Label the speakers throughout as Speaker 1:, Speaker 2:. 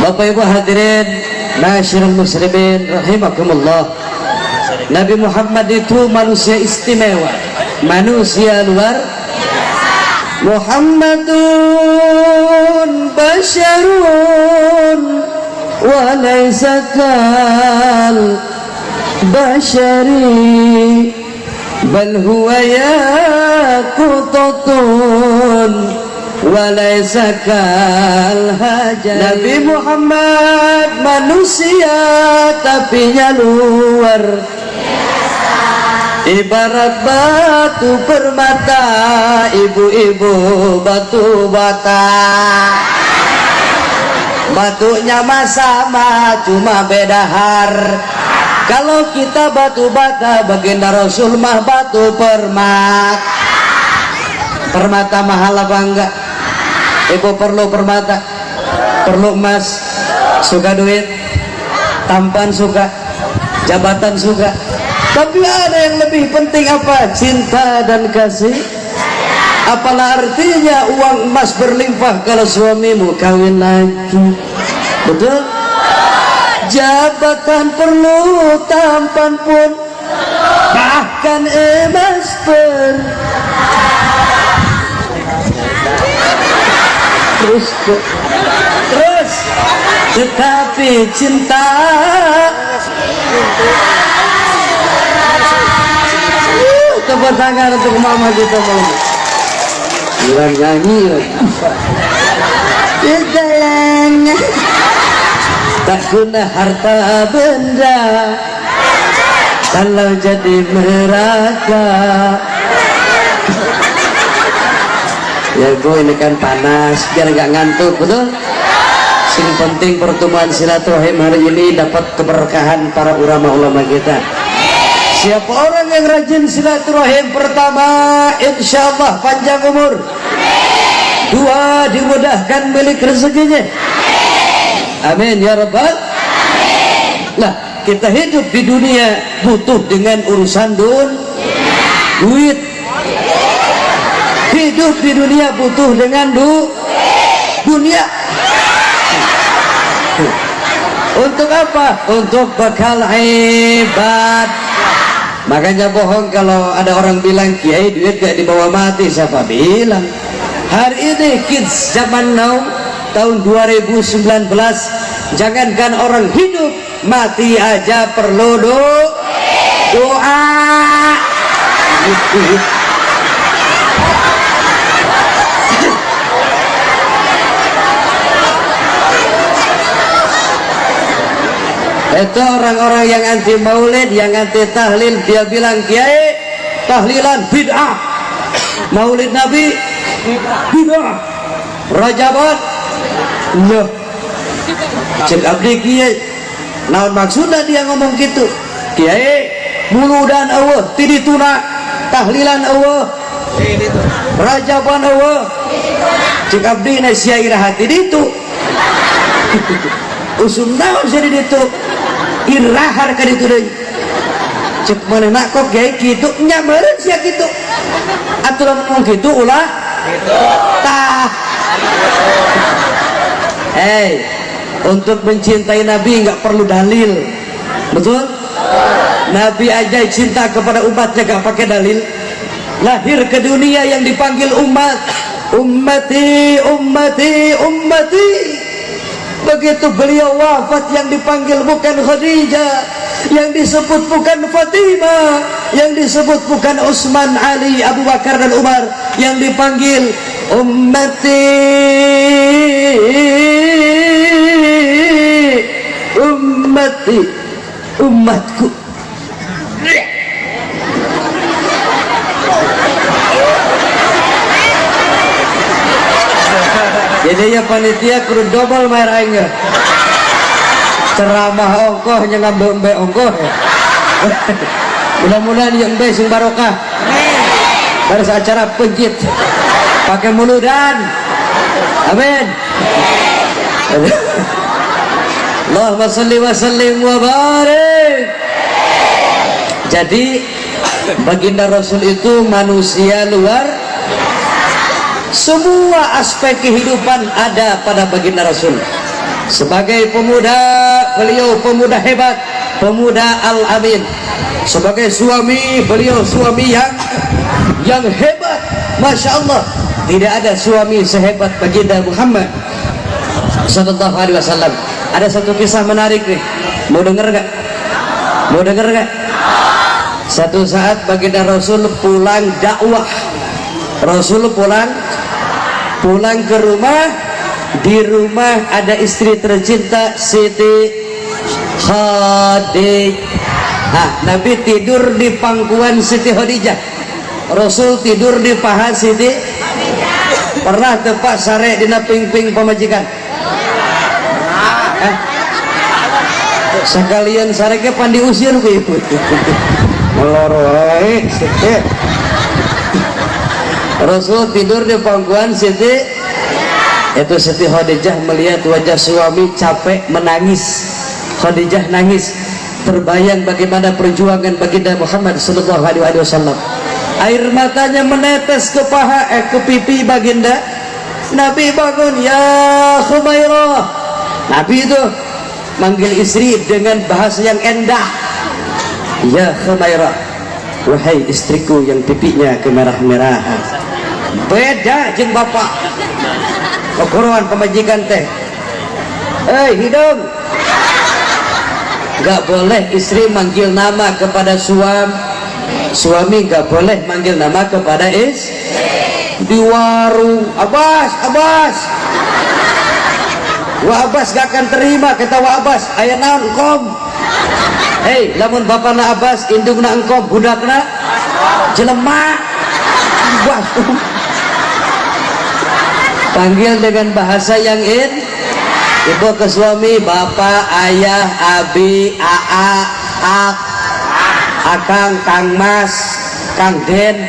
Speaker 1: Bapak Ibu hadirin masyarul muslimin rahimakumullah. Nabi Muhammad itu manusia istimewa, manusia luar biasa. Muhammadun basyarun wa laysa kal basyari bal huwa yaqutatun walaysa kal hajar. Nabi Muhammad manusia tapinya luar biasa, ibarat batu permata, ibu-ibu batu bata. Batunya mah sama, cuma beda har. Kalau kita batu bata, baginda Rasul mah batu permata. Permata mahal apa enggak? Ibu perlu permata, perlu emas, suka duit, tampan suka, jabatan suka. Tapi ada yang lebih penting apa? Cinta dan kasih. Apalah artinya uang emas berlimpah kalau suamimu kawin lagi? Betul? Jabatan perlu, tampan pun, bahkan emas perlu. Terus tetapi cinta tepuk tangan untuk mama kita. Mau bilang nyanyi lagi tak guna harta benda kalau jadi neraka. Ya Bu, ini kan panas biar nggak ngantuk, betul? Sing penting pertemuan silaturahim hari ini dapat keberkahan para ulama-ulama kita. Siapa orang yang rajin silaturahim, pertama insya Allah panjang umur, dua dimudahkan milik rezekinya, amin ya rabbal. Nah, kita hidup di dunia butuh dengan urusan duit. Hidup di dunia butuh dengan dunia. Untuk apa? Untuk bekal hebat. Makanya bohong kalau ada orang bilang kiai duit gak dibawa mati. Siapa bilang? Hari ini kids zaman now tahun 2019, jangankan orang hidup, mati aja perlu doa. Itu orang-orang yang anti maulid, yang anti tahlil, dia bilang kiai tahlilan bid'ah, maulid nabi bid'ah, rajaban loh. Cek abdi kiai naon maksudnya dia ngomong gitu? Kiai muludan Allah tidituna, tahlilan Allah rajaban Allah, cek abdi na sia iraha tiditu usum naon jadi ditu irahar ka ditu deui. Cek manehna kok kiai kitu nya meureun sia kitu, aturan ngomong kitu ulah tah. Hey, untuk mencintai Nabi nggak perlu dalil, betul? Nabi aja cinta kepada umatnya gak pakai dalil. Lahir ke dunia yang dipanggil umat, ummati ummati ummati. Begitu beliau wafat yang dipanggil bukan Khadijah, yang disebut bukan Fatimah, yang disebut bukan Utsman, Ali, Abu Bakar dan Umar, yang dipanggil ummati ummati, umatku. Jadi ya panitia kudu double bayar aing ya. Ceramah ongkoh nya ngambe ongkoh ya. Mudah-mudahan yang bae sing barokah. Baris acara pejit pakai muludan. Amin. Allahumma shalli wa sallim wa barik. Jadi baginda Rasul itu manusia luar. Semua aspek kehidupan ada pada baginda Rasul. Sebagai pemuda, beliau pemuda hebat, pemuda Al-Amin. Sebagai suami, beliau suami yang hebat. Masya Allah, tidak ada suami sehebat baginda Muhammad sallallahu alaihi wasallam. Ada satu kisah menarik nih, mau denger gak? Mau denger gak? Satu saat baginda Rasul pulang dakwah. Rasul pulang ke rumah. Di rumah ada istri tercinta Siti Khadijah. Nabi tidur di pangkuan Siti Khadijah. Rasul tidur di paha Siti. Pernah tepak sare dina ping-ping pemajikan? Sekalian sare ke pan diusir ku ibu. Meloroi. Rasul tidur di pangkuan Siti. Itu Siti Khadijah melihat wajah suami capek menangis. Khadijah nangis, terbayang bagaimana perjuangan baginda Muhammad sallallahu alaihi wasallam. Air matanya menetes ke paha, ke pipi baginda. Nabi bangun, ya Khumairah. Nabi itu manggil istri dengan bahasa yang endah. Ya Khumairah, wahai istriku yang pipinya kemerah-merahan. Beda jeung bapak. Ukuran pemajikan teh. Hidung. Gak boleh istri manggil nama kepada suami gak boleh manggil nama kepada di warung. Abbas Wa Abbas gak akan terima. Kata Wa Abbas, aya naon engkom? Lamun bapana Abbas indungna engkom, budakna jelema. Panggil dengan bahasa yang ibu ke suami, bapak, ayah, abi, aa, ak, akang, kang mas, kang den.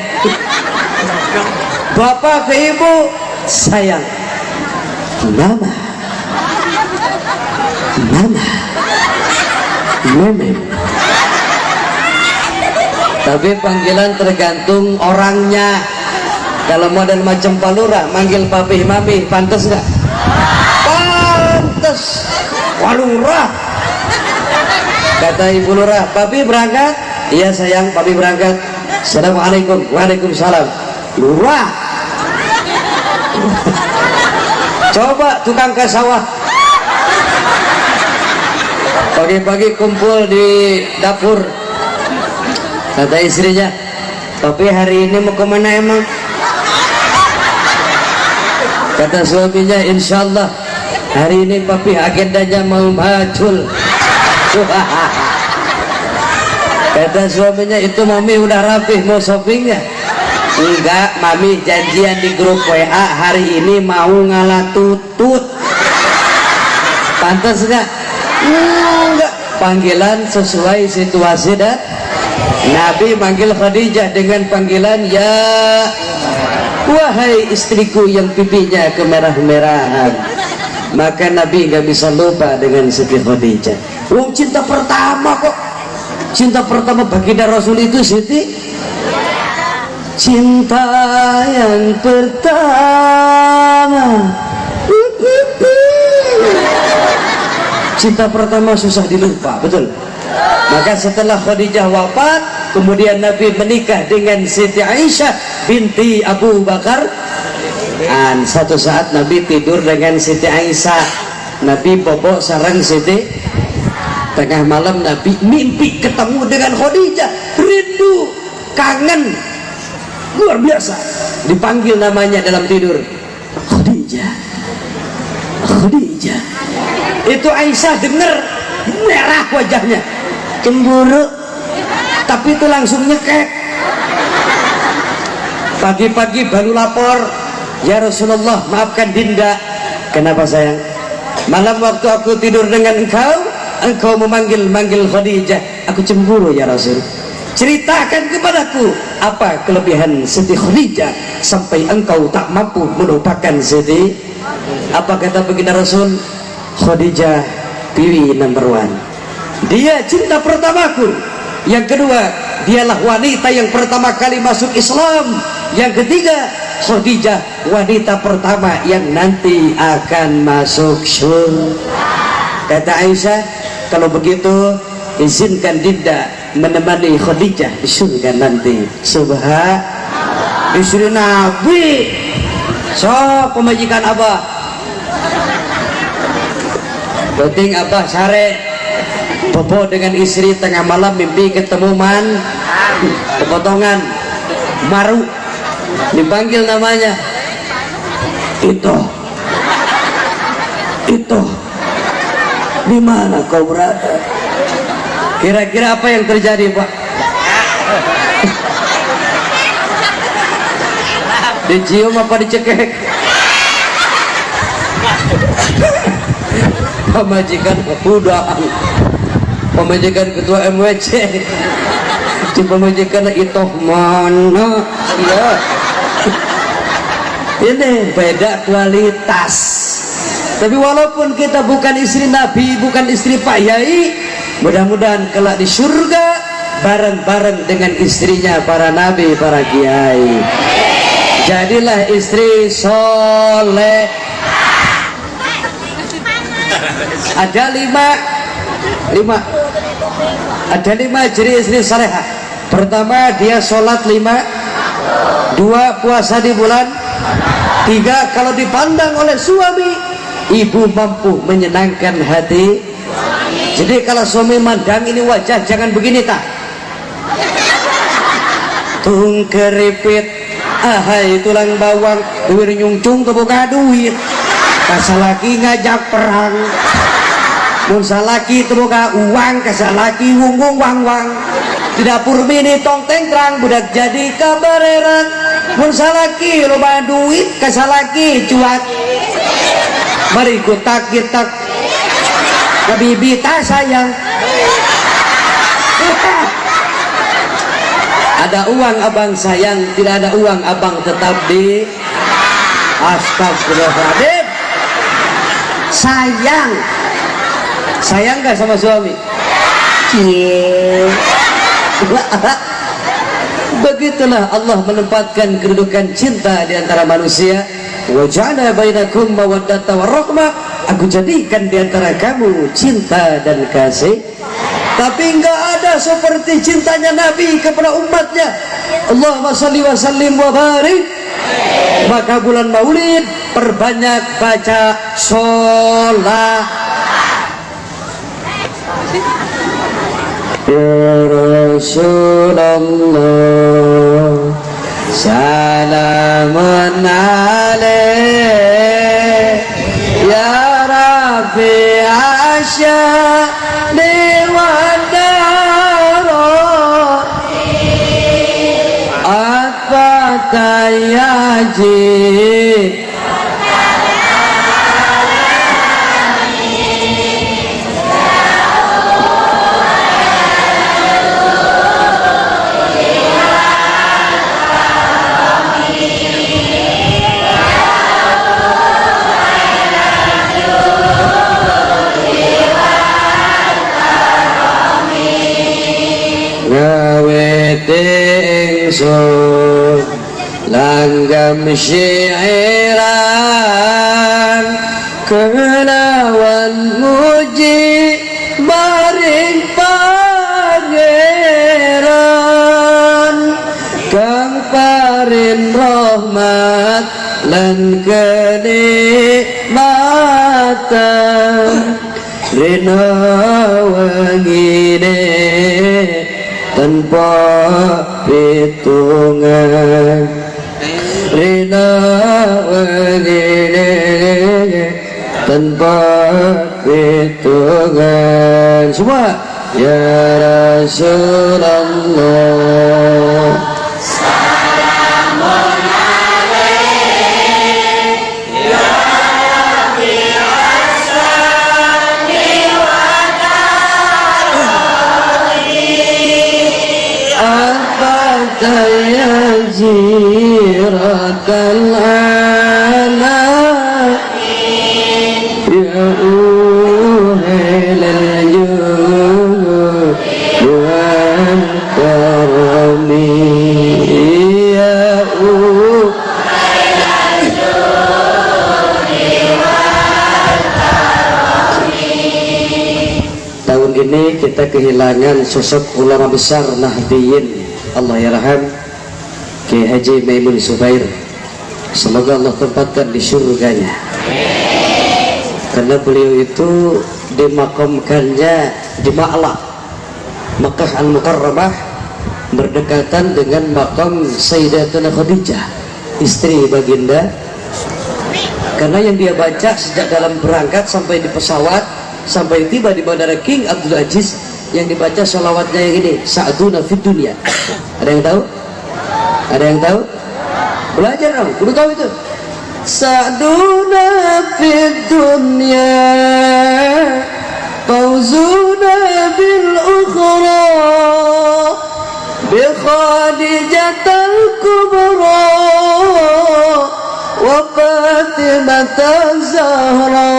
Speaker 1: Bapak ke ibu, sayang, mama, meme. Tapi panggilan tergantung orangnya. Kalau model macam palura, manggil papi mami, pantas nggak? Pantas. Walurah. Kata ibu lurah, papi berangkat? Iya sayang, papi berangkat. Assalamualaikum. Waalaikumsalam. Lurah. Coba tukang ke sawah. Pagi-pagi kumpul di dapur. Kata istrinya, papi hari ini mau kemana emang? Kata suaminya, insyaallah hari ini papi agendanya mau macul. Kata suaminya, itu mami udah rapih mau shopping ya? Enggak, mami janjian di grup WA hari ini mau ngalah tutut. Pantas enggak? Enggak. Panggilan sesuai situasi dan Nabi manggil Khadijah dengan panggilan ya wahai istriku yang pipinya kemerah-merahan. Maka Nabi nggak bisa lupa dengan Siti Khadijah. Cinta pertama kok. Cinta pertama baginda Rasul itu Siti. Cinta yang pertama. Cinta pertama susah dilupa, betul. Maka setelah Khadijah wafat, kemudian Nabi menikah dengan Siti Aisyah binti Abu Bakar. Dan satu saat Nabi tidur dengan Siti Aisyah. Nabi bobok sarang Siti. Tengah malam Nabi mimpi ketemu dengan Khadijah. Rindu, kangen, luar biasa. Dipanggil namanya dalam tidur, Khadijah, Khadijah. Itu Aisyah dengar, merah wajahnya, cemburu, tapi itu langsung nyekek. Pagi-pagi baru lapor, ya Rasulullah maafkan Dinda. Kenapa sayang? Malam waktu aku tidur dengan engkau memanggil Khadijah, aku cemburu ya Rasul. Ceritakan kepadaku apa kelebihan Siti Khadijah sampai engkau tak mampu melupakan Siti. Apa kata baginda Rasul? Khadijah piwi number one. Dia cinta pertamaku. Yang kedua, dialah wanita yang pertama kali masuk Islam. Yang ketiga, Khadijah wanita pertama yang nanti akan masuk surga. Kata Aisyah, kalau begitu izinkan Dinda menemani Khadijah di surga nanti. Subhanallah, istri Nabi. So pemajikan Abah, penting Abah sare bobo dengan istri tengah malam mimpi ketemu man kepotongan maru, dipanggil namanya, itu di mana kau berada? Kira-kira apa yang terjadi, Pak? Dicium apa dicekek? Pemajikan udah, pemajikan ketua MWC, di pemajikan itu mana? Ya, ini beda kualitas. Tapi walaupun kita bukan istri Nabi, bukan istri Pak Yai, mudah-mudahan kelak di surga bareng-bareng dengan istrinya para Nabi, para Kiai. Jadilah istri soleh. Ada lima ciri istri salehah. Pertama, dia sholat 5. 2, puasa di bulan. 3, kalau dipandang oleh suami, ibu mampu menyenangkan hati. Jadi kalau suami mandang ini wajah jangan begini tak, tung keripit, ahai tulang bawang, duit nyungcung kebuka duit, kasalaki ngajak perang, mun salaki kebuka uang, kasalaki wung wang wang, di dapur mini tong tengkrang budak jadi kabareran, mun salaki loba duit, kasalaki cuak, mari kutak kitak kabibita sayang. Ada uang abang sayang, tidak ada uang abang tetap di. Astagfirullahaladzim. Sayang gak sama suami? Begitulah Allah menempatkan kedudukan cinta di antara manusia. Wa ja'ala bainakum mawaddatan warahmah. Aku jadikan di antara kamu cinta dan kasih. Tapi enggak ada seperti cintanya Nabi kepada umatnya. Allahumma shalli wa sallim wa barik. Maka bulan Maulid perbanyak baca sholat. Ya Rasulullah salamun alaih ya Rabbi asyani wa darani at-fatayaji ingsun langgam syi'iran kelawan muji maring pangeran kang paring rahmat lan kenikmatan rina wangine tanpa hitungan rina wangine tanpa hitungan. Semua ya Rasulullah salamun alaih ya Rabbi asani wa darani ya ziratal alamin ya uhilal jud wal karami ya tahun ini kita kehilangan sosok ulama besar Nahdiyin, Allah yarham, Kiai Haji Maimun Zubair. Semoga Allah tempatkan di surganya. Karena beliau itu dimakamkannya di Ma'la, Makkah Al-Mukarramah, berdekatan dengan makam Sayyidatuna Khadijah, istri baginda. Karena yang dia baca sejak dalam berangkat sampai di pesawat, sampai tiba di Bandara King Abdul Aziz, yang dibaca sholawatnya yang ini, Sa'duna fid dunya. Ada yang tahu? Ada yang tahu? Belajar dong, kudu tahu itu. Sa'duna fid dunya, fawzuna bil ukhra, bi Khadijatal kubra wa Fatimata Zahra,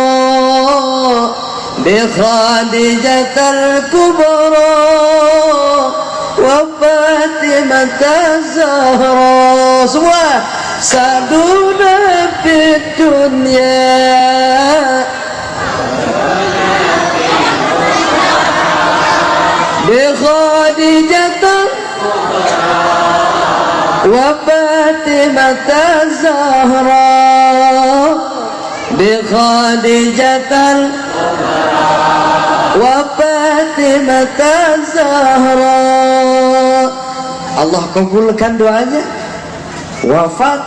Speaker 1: bi Khadijatal kubra wa Fatimata Zahra. Semua Sa'duna fid dunya, bi Khadijatal wa Fatimata Zahra, bi Khadijatal wa Fatimata Zahra. Allah kabulkan doanya. Wafat,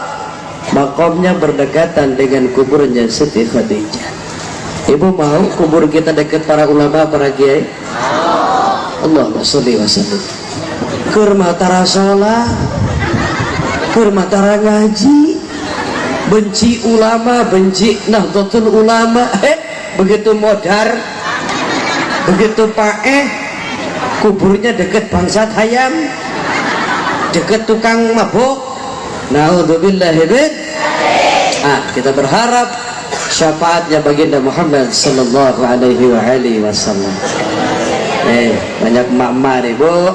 Speaker 1: makamnya berdekatan dengan kuburnya Siti Khadijah. Ibu mau kubur kita dekat para ulama, para kiai? Allahumma sholli wa sallim. Keur matara sholat, keur matara ngaji, benci ulama, benci Nahdlatul Ulama, begitu modar, begitu paeh, kuburnya dekat bangsat hayam, dekat tukang mabuk. Na'udzubillahi min. Kita berharap syafaatnya baginda Muhammad sallallahu alaihi wa alihi wasallam. Banyak emak-emak nih, Bu.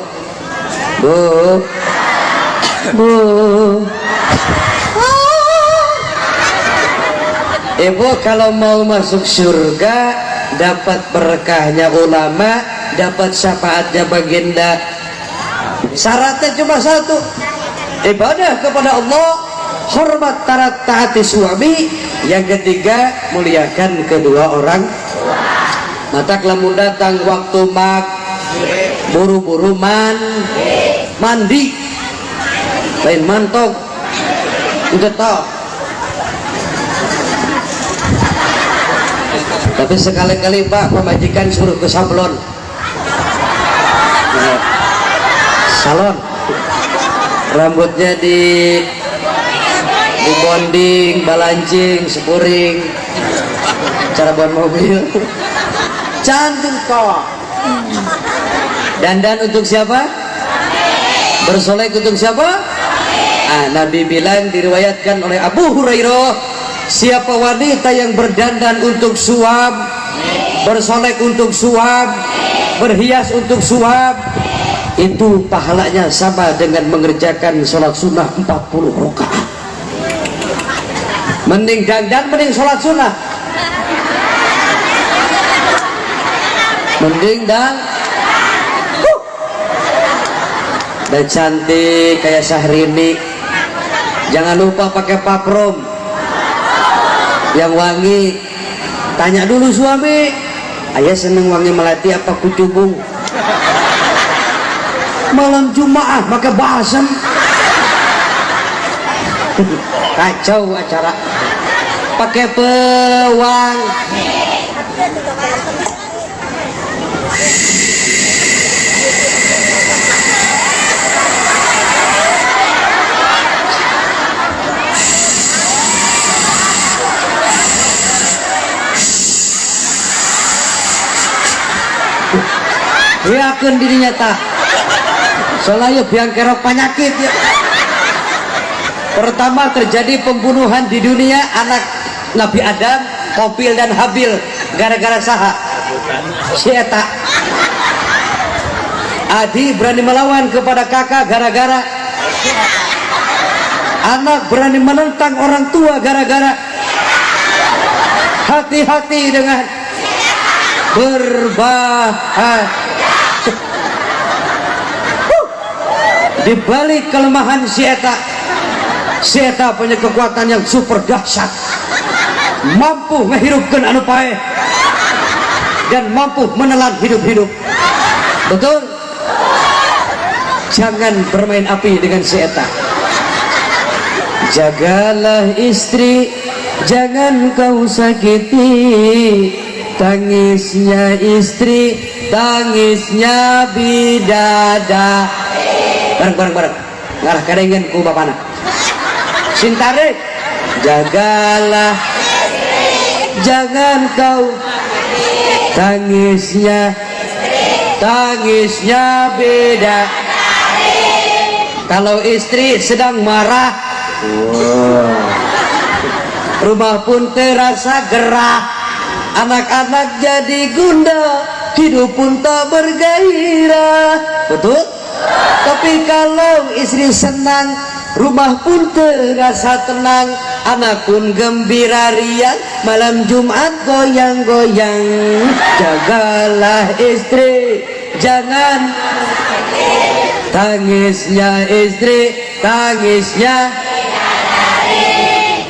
Speaker 1: Ibu kalau mau masuk surga, dapat berkahnya ulama, dapat syafaatnya baginda, syaratnya cuma satu: ibadah kepada Allah, hormat taati suami. Yang ketiga, muliakan kedua orang. Mata kelamun datang waktu buru-buru mandi, lain mantok udah tahu. Tapi sekali-kali Pak pemajikan suruh ke salon, rambutnya di bonding, balancing, sepuring, cara buat mobil, cantik kok. Dandan untuk siapa? Bersolek untuk siapa? Nabi bilang, diriwayatkan oleh Abu Hurairah, siapa wanita yang berdandan untuk suam, bersolek untuk suam, berhias untuk suam, itu pahalanya sama dengan mengerjakan sholat sunnah 40 rakaat. Mending dandan, mending sholat sunnah, mending dan cantik kayak Syahrini. Jangan lupa pakai parfum yang wangi. Tanya dulu suami, ayah seneng wangi melati apa kucubung? Malam Jumaah pakai balsam. Kacau acara, pakai pewang. Yakin dirinya tak, soalnya biang kerok penyakit ya. Pertama terjadi pembunuhan di dunia anak Nabi Adam, Qabil dan Habil, gara-gara saha? Si eta. Adik berani melawan kepada kakak gara-gara anak berani menentang orang tua gara-gara. Hati-hati dengan berbahagia. Di balik kelemahan si eta punya kekuatan yang super dahsyat, mampu menghirupkan anu pae dan mampu menelan hidup-hidup. Betul? Jangan bermain api dengan si eta. Jagalah istri, jangan kau sakiti. Tangisnya istri, tangisnya bidadari. Bareng ngarah kadengan ku bapana. Sintare, jagalah, jangan kau tangisnya beda. Kalau istri sedang marah, rumah pun terasa gerah, anak-anak jadi gundah, hidup pun tak bergairah. Betul? Tapi kalau istri senang, rumah pun terasa tenang, anak pun gembira riang, malam Jumat goyang-goyang. Jagalah istri, jangan tangisnya istri, tangisnya.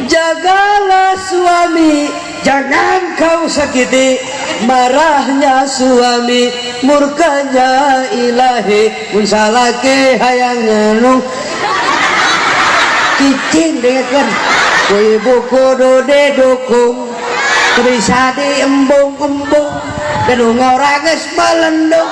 Speaker 1: Jagalah suami, jangan kau sakiti marahnya suami, murkanya ilahi. Mun salake hayang nganung cicing dengarkan kue buku dode dukung bisa diembung-embung gedung orang es balendung